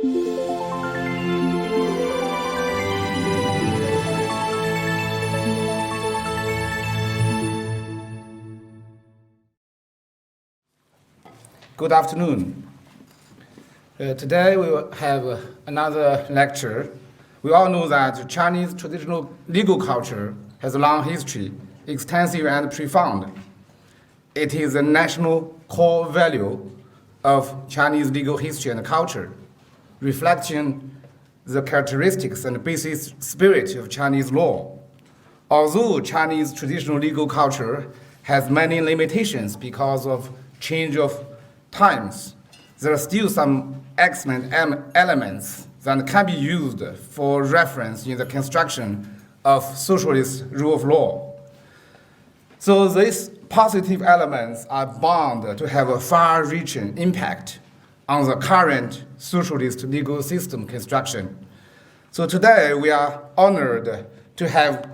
Good afternoon. Today we will have another lecture. We all know that Chinese traditional legal culture has a long history, extensive and profound. It is a national core value of Chinese legal history and culture, reflecting the characteristics and basic spirit of Chinese law. Although Chinese traditional legal culture has many limitations because of change of times, there are still some excellent elements that can be used for reference in the construction of socialist rule of law. So these positive elements are bound to have a far-reaching impact on the current socialist legal system construction. So today we are honored to have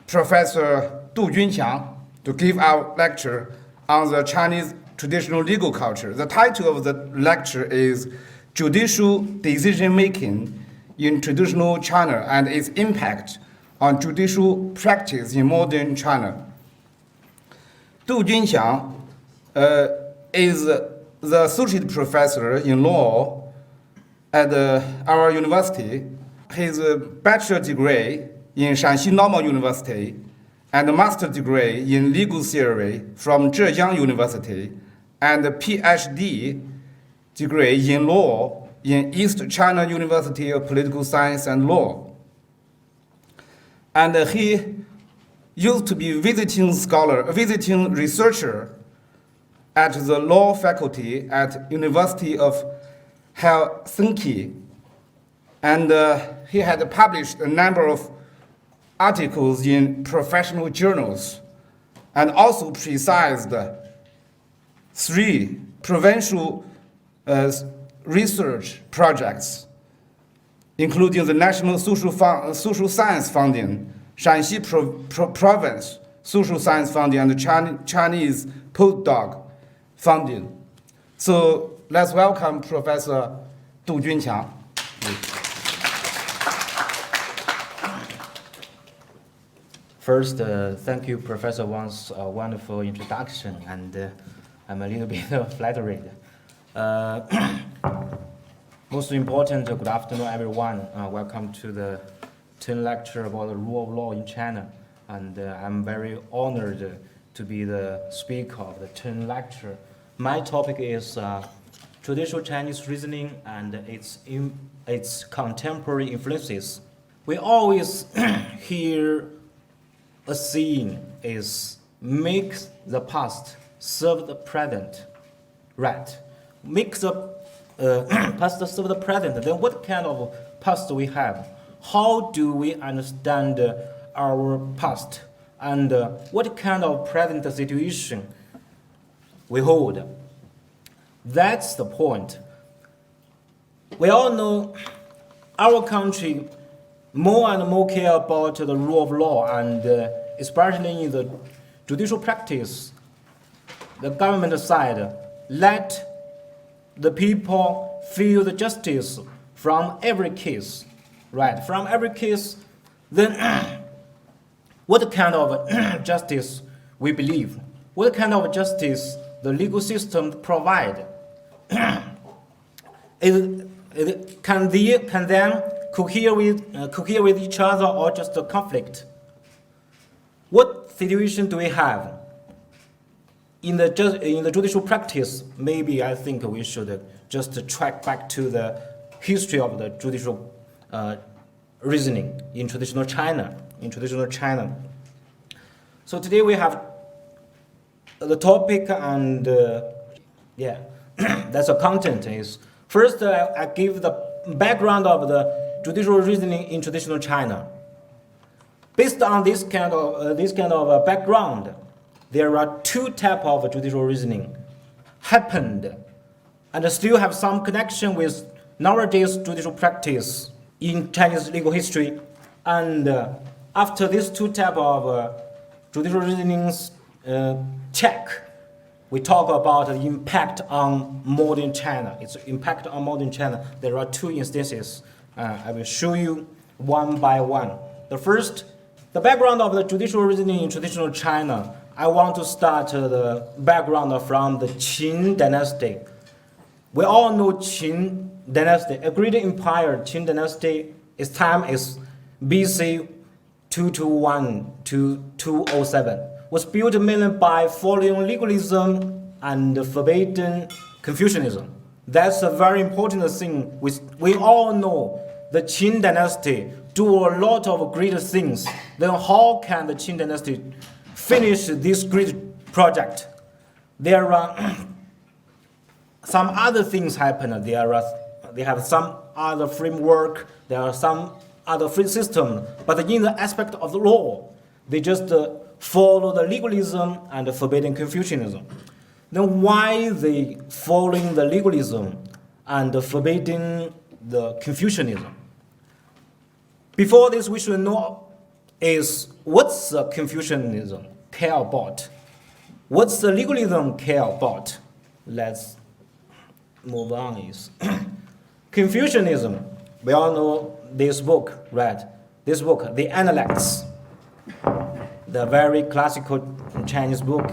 Professor Du Junqiang to give our lecture on the Chinese traditional legal culture. The title of the lecture is Judicial Decision-Making in Traditional China and its Impact on Judicial Practice in Modern China. Du Junqiang is the associate professor in law at our university. His bachelor degree in Shanxi Normal University and a master degree in legal theory from Zhejiang University and a PhD degree in law in East China University of Political Science and Law. And he used to be visiting researcher at the law faculty at University of Helsinki. And he had published a number of articles in professional journals and also precised 3 provincial research projects, including the National Social Science Funding, Shanxi Province Social Science Funding, and the Chinese Postdoc Funding. So let's welcome Professor Du Junqiang. First, thank you, Professor Wang's wonderful introduction, and I'm a little bit flattered. Most important, good afternoon, everyone. Welcome to the 10th lecture about the rule of law in China. And I'm very honored to be the speaker of the 10th lecture. My topic is traditional Chinese reasoning and its contemporary influences. We always hear a saying is make the past serve the present, right? Make the past serve the present. Then what kind of past we have? How do we understand our past? And what kind of present situation we hold? That's the point. We all know our country more and more care about the rule of law, and especially in the judicial practice, the government side let the people feel the justice from every case, right? From every case, then what kind of justice we believe? What kind of justice the legal system provide? Can them cohere with each other or just a conflict? What situation do we have in the judicial practice? Maybe I think we should just track back to the history of the judicial reasoning in traditional China. So today we have the topic, and that's a content. Is first I give the background of the judicial reasoning in traditional China. Based on this kind of background, there are 2 types of judicial reasoning happened and still have some connection with nowadays judicial practice in Chinese legal history. And after these 2 types of judicial reasonings check, we talk about the impact on modern China. Its impact on modern China. There are two instances. I will show you one by one. The first, the background of the judicial reasoning in traditional China. I want to start the background from the Qin dynasty. We all know Qin dynasty, a great empire. Qin dynasty, its time is BC 221 to 207. Was built mainly by following legalism and forbidding Confucianism. That's a very important thing. We all know the Qin dynasty do a lot of great things. Then how can the Qin dynasty finish this great project? There are some other things happen. They have some other framework. There are some other free system. But in the aspect of the law, they just follow the legalism and forbidding Confucianism. Then why they following the legalism and forbidding the Confucianism? Before this, we should know is what's the Confucianism care about? What's the legalism care about? Let's move on. Is Confucianism. We all know this book, right? This book, The Analects, the very classical Chinese book.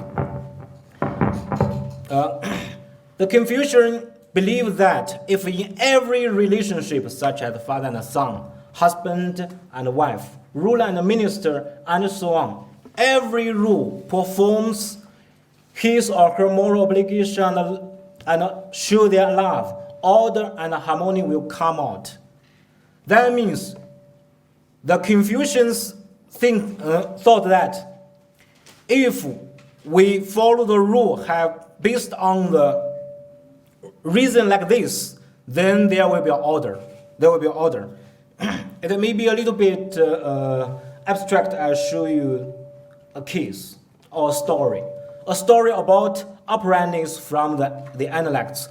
The Confucian believed that if in every relationship, such as father and son, husband and wife, ruler and minister, and so on, every rule performs his or her moral obligation and show their love, order and harmony will come out. That means the Confucians thought that if we follow the rule based on the reason like this, then there will be an order. There will be an order. It may be a little bit abstract. I'll show you a case or a story. A story about uprisings from the Analects.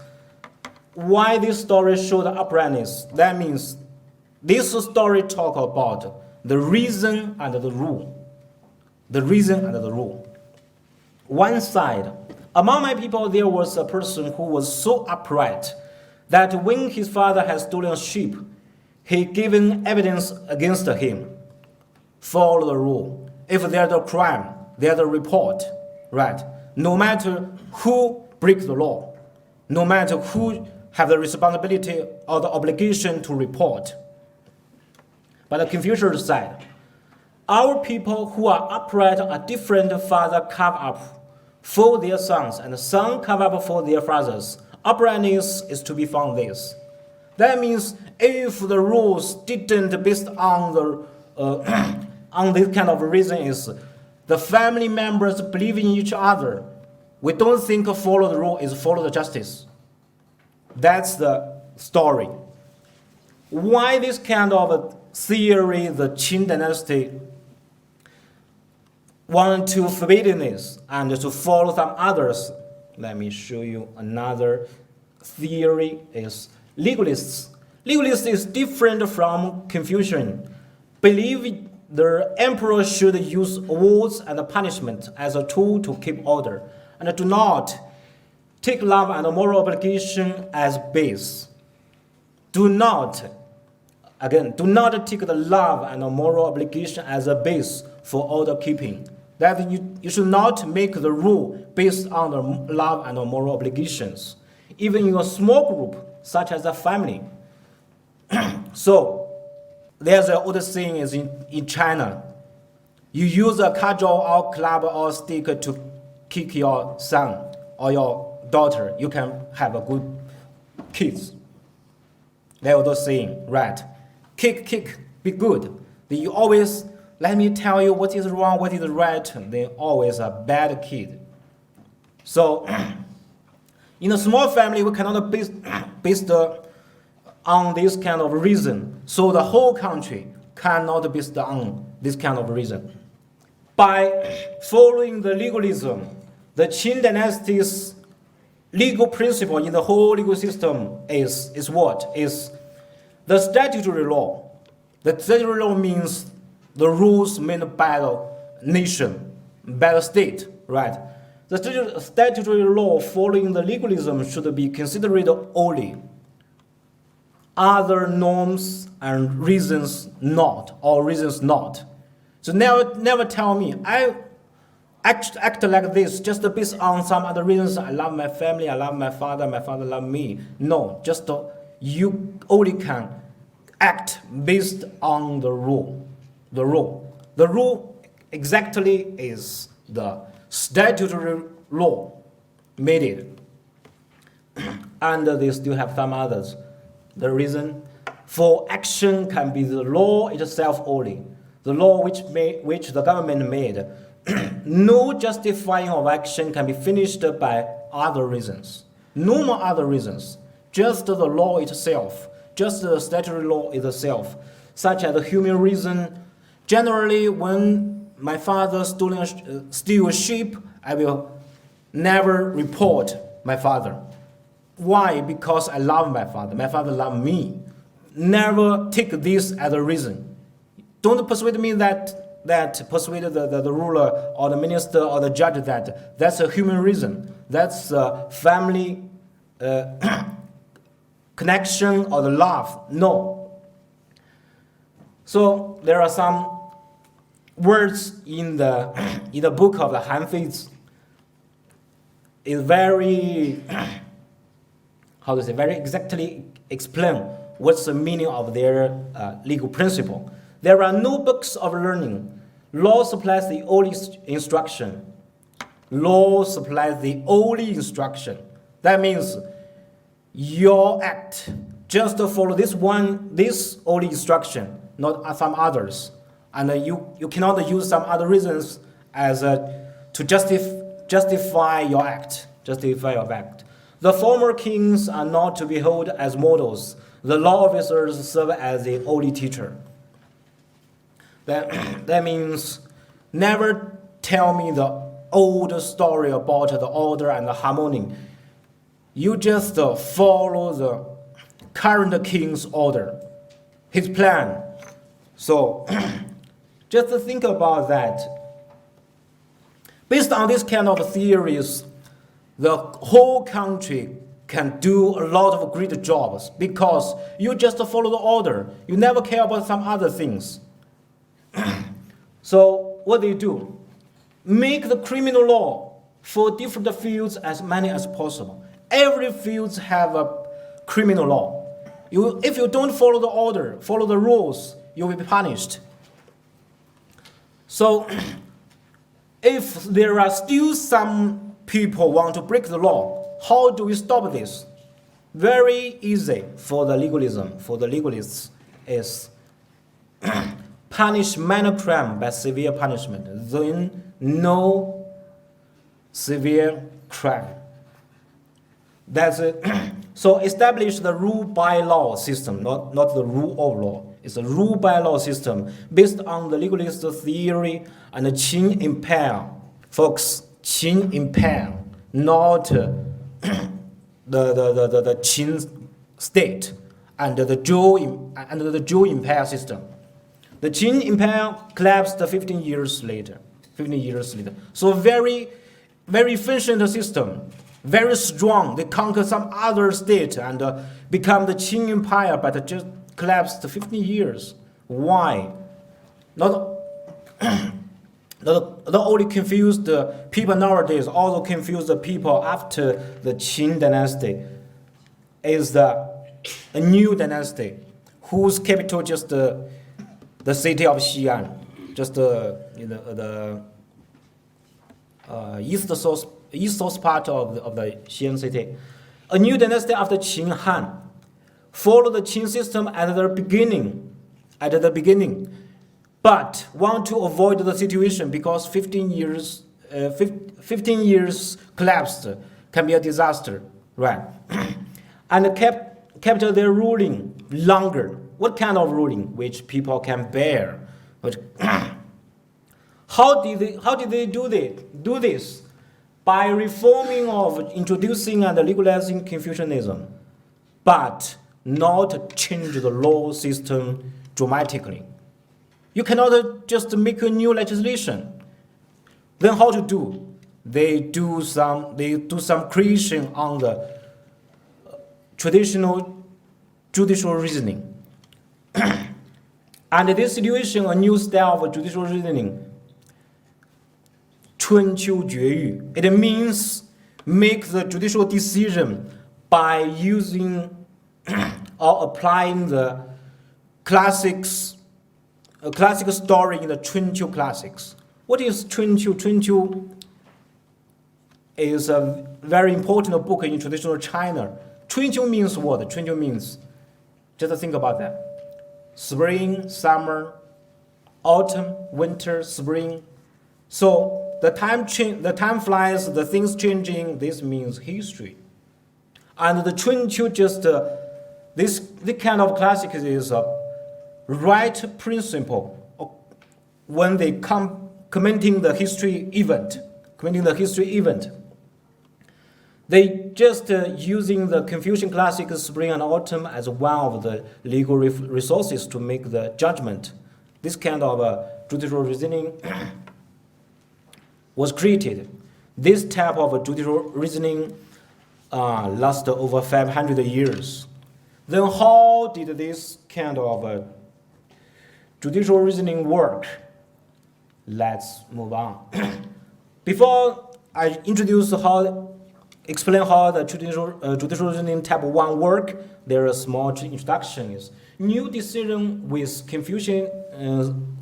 Why this story show the uprisings? That means this story talk about the reason and the rule. The reason and the rule. One side, among my people there was a person who was so upright that when his father had stolen sheep, he given evidence against him. Follow the rule. If there's a crime, there's a report, right? No matter who breaks the law, no matter who have the responsibility or the obligation to report. But the Confucian side, our people who are upright are different. Father cover up for their sons, and son cover up for their fathers. Uprightness is to be found this. That means if the rules didn't based on the on this kind of reason is the family members believe in each other, we don't think follow the rule is follow the justice. That's the story. Why this kind of theory the Qin dynasty want to forbid this and to follow some others? Let me show you another theory is legalists. Legalists is different from Confucian. Believe the emperor should use words and punishment as a tool to keep order, and do not take love and moral obligation as base. Do not take the love and moral obligation as a base for order keeping. That you should not make the rule based on the love and moral obligations, even in a small group, such as a family. So, there's an old saying is in China, you use a cudgel or club or stick to kick your son or your daughter, you can have a good kids. That's the saying, right? Kick, be good. You always, let me tell you what is wrong, what is right, they're always a bad kid. So, in a small family, we cannot based on this kind of reason. So the whole country cannot be based on this kind of reason. By following the legalism, the Qin dynasty's legal principle in the whole legal system is what? Is the statutory law. The statutory law means the rules made by the nation, by the state, right? The statutory law following the legalism should be considered only. Other norms and reasons not, or reasons not. So never tell me, I act like this just based on some other reasons. I love my family, I love my father loves me. No, just you only can act based on the rule. The rule exactly is the statutory law made it. And they still have some others. The reason for action can be the law itself only. The law which the government made. No justifying of action can be finished by other reasons. No more other reasons. Just the law itself. Just the statutory law itself. Such as the human reason. Generally, when my father steal a sheep, I will never report my father. Why? Because I love my father. My father loves me. Never take this as a reason. Don't persuade me that persuade the ruler or the minister or the judge that that's a human reason. That's a family connection or the love. No. So there are some words in the book of the Hanfei's. Is very very exactly explain what's the meaning of their legal principle. There are no books of learning. Law supplies the only instruction. Law supplies the only instruction. That means your act just follow this only instruction, not some others. And you cannot use some other reasons as to justify your act. The former kings are not to be held as models. The law officers serve as the only teacher. That means never tell me the old story about the order and the harmony. You just follow the current king's order, his plan. So just think about that. Based on this kind of theories, the whole country can do a lot of great jobs because you just follow the order. You never care about some other things. So what they do? Make the criminal law for different fields as many as possible. Every field have a criminal law. If you don't follow the order, follow the rules, you will be punished. So if there are still some people want to break the law, how do we stop this? Very easy for the legalists is punish minor crime by severe punishment, then no severe crime. That's it. So establish the rule by law system, not the rule of law. It's a rule by law system based on the legalist theory and the Qin Empire. Folks, Qin Empire, not the Qin state and the Zhou Empire system. The Qin Empire collapsed 15 years later. So very, very efficient system, very strong. They conquered some other state and become the Qin Empire, but just collapsed 15 years. Why? Not only confused the people nowadays, also confused the people after the Qin dynasty. Is a new dynasty whose capital just the city of Xi'an, just the east south part of the Xi'an city. A new dynasty after Qin Han followed the Qin system at the beginning, but want to avoid the situation because 15 years collapsed can be a disaster, right? And kept their ruling longer. What kind of ruling which people can bear? But how did they do this? By reforming of introducing and legalizing Confucianism, but not change the law system dramatically. You cannot just make a new legislation. Then how to do? they do some creation on the traditional judicial reasoning. And this situation, a new style of judicial reasoning, 春秋决语, it means make the judicial decision by using or applying the classics, a classic story in the 春秋 classics. What is 春秋? 春秋 is a very important book in traditional China. 春秋 means what? 春秋 means, just think about that. Spring, summer, autumn, winter, spring. So the time flies, the things changing, this means history. And the 春秋just, this kind of classic is a right principle when they come commenting the history event. They just using the Confucian classic spring and autumn as one of the legal resources to make the judgment. This kind of judicial reasoning was created. This type of judicial reasoning lasted over 500 years. Then how did this kind of judicial reasoning work? Let's move on. Before I explain how the judicial reasoning type 1 work, there is a small introduction. Is new decision with Confucian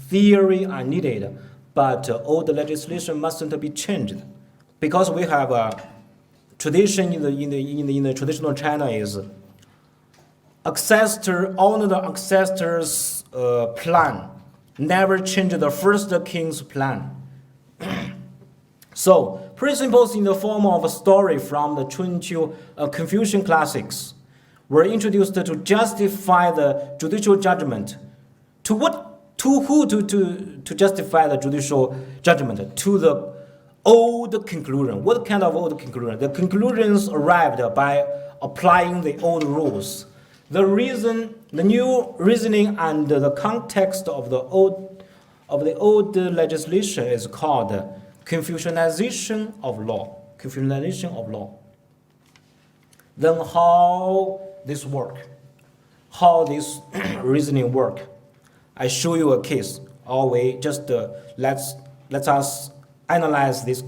theory are needed, but old legislation mustn't be changed, because we have a tradition in the traditional China is honor the ancestors' plan, never change the first king's plan. So, principles in the form of a story from the 春秋Confucian classics were introduced to justify the judicial judgment. To who to justify the judicial judgment? To the old conclusion. What kind of old conclusion? The conclusions arrived by applying the old rules. The new reasoning and the context of the old legislation is called Confucianization of law. Then how this work? How this reasoning work? I show you a case. Always just let us analyze this